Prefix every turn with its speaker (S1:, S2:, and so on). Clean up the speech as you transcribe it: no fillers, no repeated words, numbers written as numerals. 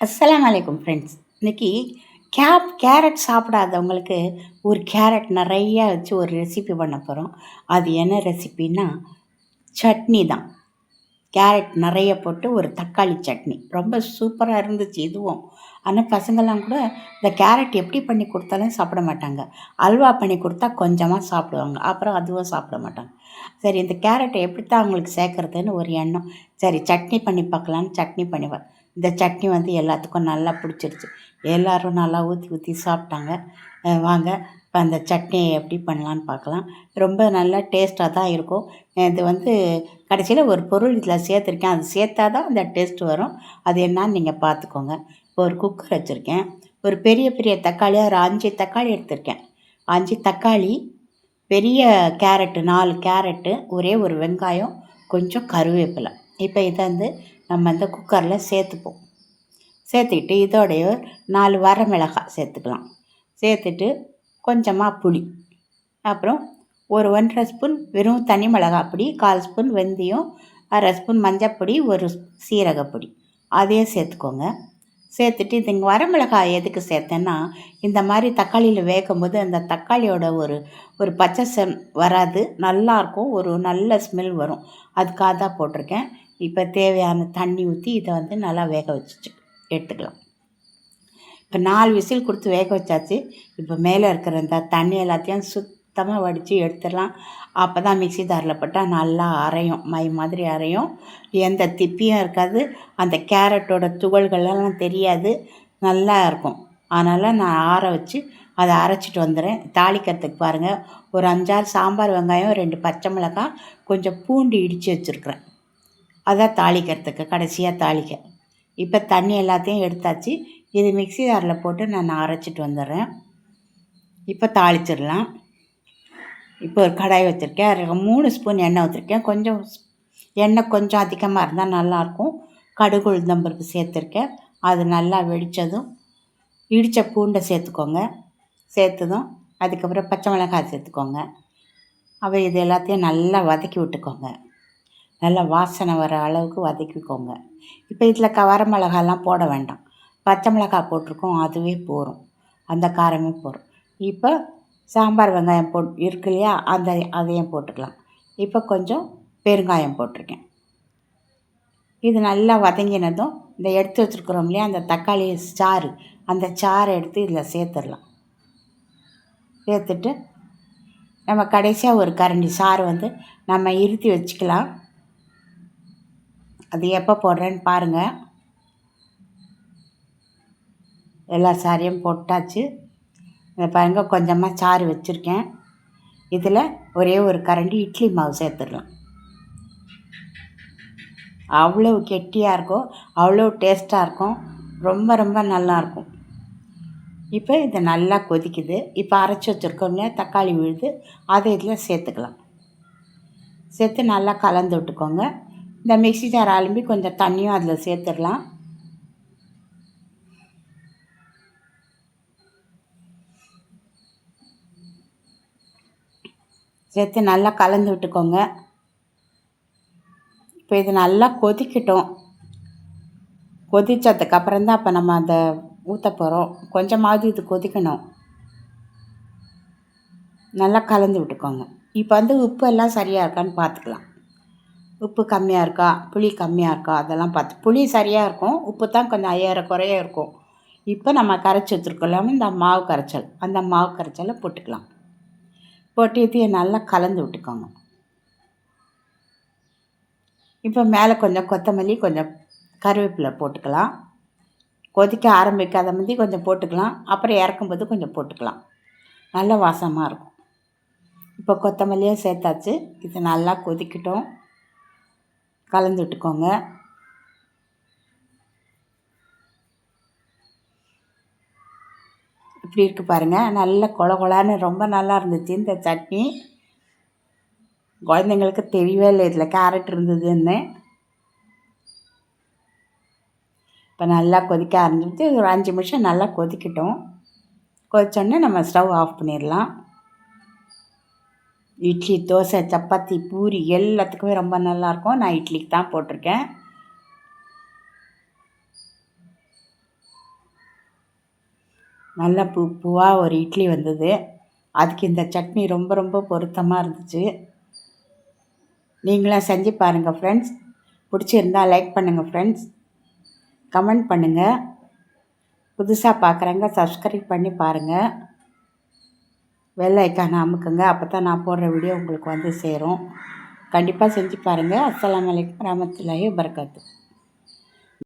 S1: அஸ்ஸலாமு அலைக்கும் ஃப்ரெண்ட்ஸ். இன்றைக்கி கேரட் சாப்பிடாதவங்களுக்கு ஒரு கேரட் நிறையா வச்சு ஒரு ரெசிபி பண்ண போகிறோம். அது என்ன ரெசிபின்னா சட்னி தான். கேரட் நிறைய போட்டு ஒரு தக்காளி சட்னி ரொம்ப சூப்பராக இருந்துச்சு இதுவும். ஆனால் பசங்கள்லாம் கூட இந்த கேரட் எப்படி பண்ணி கொடுத்தாலும் சாப்பிட மாட்டாங்க. அல்வா பண்ணி கொடுத்தா கொஞ்சமாக சாப்பிடுவாங்க, அப்புறம் அதுவும் சாப்பிட மாட்டாங்க. சரி, இந்த கேரட்டை எப்படி தான் அவங்களுக்கு சேர்க்குறதுன்னு ஒரு எண்ணம். சரி, சட்னி பண்ணி பார்க்கலான்னு சட்னி பண்ணிவேன். இந்த சட்னி வந்து எல்லாத்துக்கும் நல்லா பிடிச்சிருச்சு. எல்லோரும் நல்லா ஊற்றி ஊற்றி சாப்பிட்டாங்க. வாங்க இப்போ அந்த சட்னியை எப்படி பண்ணலான்னு பார்க்கலாம். ரொம்ப நல்லா டேஸ்ட்டாக தான் இருக்கும். இது வந்து கடைசியில் ஒரு பொருள் இதில் சேர்த்துருக்கேன், அது சேர்த்தா தான் அந்த டேஸ்ட் வரும். அது என்னான்னு நீங்கள் பார்த்துக்கோங்க. இப்போ ஒரு குக்கர் வச்சுருக்கேன். ஒரு பெரிய பெரிய தக்காளியாக ஒரு 5 தக்காளி எடுத்திருக்கேன். 5 தக்காளி, பெரிய கேரட்டு 4 கேரட்டு, ஒரே ஒரு வெங்காயம், கொஞ்சம் கருவேப்பிலை. இப்போ இதை வந்து நம்ம இந்த குக்கரில் சேர்த்துப்போம். சேர்த்துக்கிட்டு இதோடைய 4 வரமிளகாய் சேர்த்துக்கலாம். சேர்த்துட்டு கொஞ்சமாக புளி, அப்புறம் ஒரு 1½ ஸ்பூன் வெறும் தனி மிளகாய் பொடி, 1/4 ஸ்பூன் வெந்தயம், 1/2 ஸ்பூன் மஞ்சப்பொடி, ஒரு சீரகப்பொடி, அதையும் சேர்த்துக்கோங்க. சேர்த்துட்டு இது இங்கே வரமிளகாய் எதுக்கு சேர்த்தேன்னா, இந்த மாதிரி தக்காளியில் வேகும்போது அந்த தக்காளியோட ஒரு பச்சை வராது, நல்லாயிருக்கும், ஒரு நல்ல ஸ்மெல் வரும். அதுக்காக தான் போட்டிருக்கேன். இப்போ தேவையான தண்ணி ஊற்றி இதை வந்து நல்லா வேக வச்சு எடுத்துக்கலாம். இப்போ 4 விசில் கொடுத்து வேக வச்சாச்சு. இப்போ மேலே இருக்கிற இந்த தண்ணி எல்லாத்தையும் சுத்தமாக வடித்து எடுத்துடலாம். அப்போ தான் மிக்ஸி ஜாரில் போட்டால் நல்லா அரையும், மை மாதிரி அரையும். எந்த திப்பியும் இருக்காது, அந்த கேரட்டோட துகள்களெல்லாம் தெரியாது, நல்லா இருக்கும். அதனால் நான் ஆற வச்சு அதை அரைச்சிட்டு வந்துடுறேன். தாளிக்கிறதுக்கு பாருங்கள், ஒரு 5-6 சாம்பார் வெங்காயம், 2 பச்சை மிளகாய், கொஞ்சம் பூண்டு இடித்து வச்சுருக்குறேன். அதான் தாளிக்கிறதுக்கு, கடைசியாக தாளிக்க. இப்போ தண்ணி எல்லாத்தையும் எடுத்தாச்சு. இது மிக்ஸி ஜாரில் போட்டு நான் அரைச்சிட்டு வந்துடுறேன். இப்போ தாளிச்சிடலாம். இப்போ ஒரு கடாய் வச்சுருக்கேன். 3 ஸ்பூன் எண்ணெய் ஊற்றிருக்கேன். எண்ணெய் கொஞ்சம் அதிகமாக இருந்தால் நல்லாயிருக்கும். கடுகு உளுந்தம்பருப்பு சேர்த்துருக்கேன். அது நல்லா வெடித்ததும் இடித்த பூண்டை சேர்த்துக்கோங்க. சேர்த்ததும் அதுக்கப்புறம் பச்சை மிளகாய் சேர்த்துக்கோங்க. அப்புறம் இது எல்லாத்தையும் நல்லா வதக்கி விட்டுக்கோங்க. நல்லா வாசனை வர அளவுக்கு வதக்கிக்கோங்க. இப்போ இதில் வரமிளகாலாம் போட வேண்டாம், பச்சை மிளகாய் போட்டிருக்கோம், அதுவே போதும், அந்த காரமே போதும். இப்போ சாம்பார் வெங்காயம் இருக்கு இல்லையா, அதையும் போட்டுக்கலாம். இப்போ கொஞ்சம் பெருங்காயம் போட்டிருக்கேன். இது நல்லா வதங்கினதும் இந்த எடுத்து வச்சுருக்குறோம் இல்லையா அந்த தக்காளி சாறு, அந்த சாறை எடுத்து இதில் சேர்த்துடலாம். சேர்த்துட்டு நம்ம கடைசியாக ஒரு கரண்டி சாறு வந்து நம்ம இருத்தி வச்சுக்கலாம். அது எப்போ போடுறேன்னு பாருங்கள். எல்லா சாரையும் போட்டாச்சு. இதை பாருங்கள், கொஞ்சமாக சாறு வச்சுருக்கேன். இதில் ஒரே ஒரு கரண்டி இட்லி மாவு சேர்த்துடலாம். அவ்வளோ கெட்டியாக இருக்கும், அவ்வளோ டேஸ்ட்டாக இருக்கும், ரொம்ப ரொம்ப நல்லாயிருக்கும். இப்போ இது நல்லா கொதிக்குது. இப்போ அரைச்சி வச்சுருக்கோம்னா தக்காளி விழுது, அதை இதில் சேர்த்துக்கலாம். சேர்த்து நல்லா கலந்து விட்டுக்கோங்க. இந்த மிக்ஸி ஜார் அலும்பி கொஞ்சம் தண்ணியும் அதில் சேர்த்துடலாம். சேர்த்து நல்லா கலந்து விட்டுக்கோங்க. இப்போ இது நல்லா கொதிக்கட்டும். கொதித்ததுக்கப்புறம் தான் இப்போ நம்ம அதை ஊற்ற போகிறோம். கொஞ்சமாவது இது கொதிக்கணும். நல்லா கலந்து விட்டுக்கோங்க. இப்போ வந்து உப்பு எல்லாம் சரியாக இருக்கான்னு பார்த்துக்கலாம். உப்பு கம்மியாக இருக்கா, புளி கம்மியாக இருக்கா, அதெல்லாம் பார்த்து. புளி சரியாக இருக்கும், உப்பு தான் கொஞ்சம் ஏறக்குறைய இருக்கும். இப்போ நம்ம கரைச்சி வச்சுருக்கோம் இந்த மாவு கரைச்சல், அந்த மாவு கரைச்சலை போட்டுக்கலாம். போட்டு இதையை நல்லா கலந்து விட்டுக்கோங்க. இப்போ மேலே கொஞ்சம் கொத்தமல்லி, கொஞ்சம் கருவேப்பிலை போட்டுக்கலாம். கொதிக்க ஆரம்பிக்காத மாதிரி கொஞ்சம் போட்டுக்கலாம், அப்புறம் இறக்கும்போது கொஞ்சம் போட்டுக்கலாம், நல்ல வாசமாக இருக்கும். இப்போ கொத்தமல்லியே சேர்த்தாச்சு. இது நல்லா கொதிக்கட்டும், கலந்து விட்டுக்கோங்க. இப்படி இருக்குது பாருங்கள், நல்ல கொழன்னு ரொம்ப நல்லா இருந்துச்சு இந்த சட்னி. குழந்தைங்களுக்கு தெரியவே இல்லை இதில் கேரட் இருந்ததுன்னு. இப்போ நல்லா கொதிக்க ஆரம்பிச்சு ஒரு 5 நிமிஷம் நல்லா கொதிக்கட்டும். கொதிச்சோடனே நம்ம ஸ்டவ் ஆஃப் பண்ணிடலாம். இட்லி, தோசை, சப்பாத்தி, பூரி எல்லாத்துக்குமே ரொம்ப நல்லாயிருக்கும். நான் இட்லிக்கு தான் போட்டிருக்கேன். நல்ல பூவாக ஒரு இட்லி வந்தது. அதுக்கு இந்த சட்னி ரொம்ப ரொம்ப பொருத்தமாக இருந்துச்சு. நீங்களாம் செஞ்சு பாருங்கள் ஃப்ரெண்ட்ஸ். பிடிச்சிருந்தால் லைக் பண்ணுங்கள் ஃப்ரெண்ட்ஸ், கமெண்ட் பண்ணுங்கள். புதுசாக பார்க்குறவங்க சப்ஸ்கிரைப் பண்ணி பாருங்கள். பெல் ஐக்கானை அமுக்குங்க. அப்போ தான் நான் போடுற வீடியோ உங்களுக்கு வந்து சேரும். கண்டிப்பாக செஞ்சு பாருங்கள். அஸ்ஸலாமு அலைக்கும் வரஹ்மத்துல்லாஹி வபரகாத்துஹு.